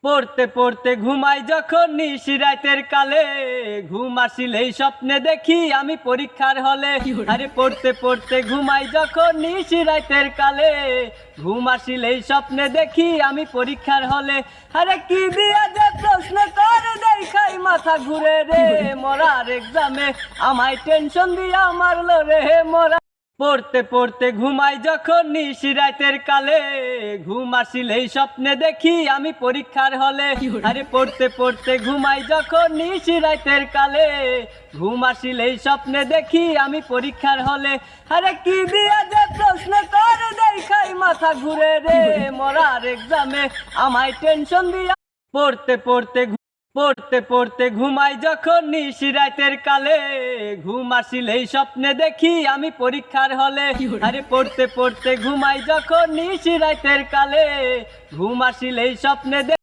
পড়তে পড়তে ঘুমাই যখন নিশি রাতের কালে, ঘুম আসিলেই স্বপ্নে দেখি আমি পরীক্ষার হলে। আরে পড়তে পড়তে ঘুমাই যখন নিশি রাতের কালে, ঘুম আসিলেই স্বপ্নে দেখি আমি পরীক্ষার হলে। আরে কি দিয়া যে প্রশ্ন করে দেখাই মাথা ঘুরে রে, মরার এক্সামে আমায় টেনশন দিয়া মারলো রে মরা। পড়তে পড়তে ঘুমাই যখন নিশি রাতের কালে, ঘুম আসিলেই স্বপ্নে দেখি আমি পরীক্ষার হলে। আরে পড়তে পড়তে ঘুমাই যখন নিশি রাতের কালে, ঘুম আসিলেই স্বপ্নে দেখি আমি পরীক্ষার হলে। আরে কি দিয়া যে প্রশ্ন করে দেখাই মাথা ঘুরে রে, মরার এক্সামে আমায় টেনশন দিয়া। পড়তে পড়তে পড়তে পড়তে ঘুমাই যখন নিশি রাতের কালে, ঘুম আসিলেই স্বপ্নে দেখি আমি পরীক্ষার হলে। আরে পড়তে পড়তে ঘুমাই যখন নিশি রাতের কালে, ঘুম আসিলেই স্বপ্নে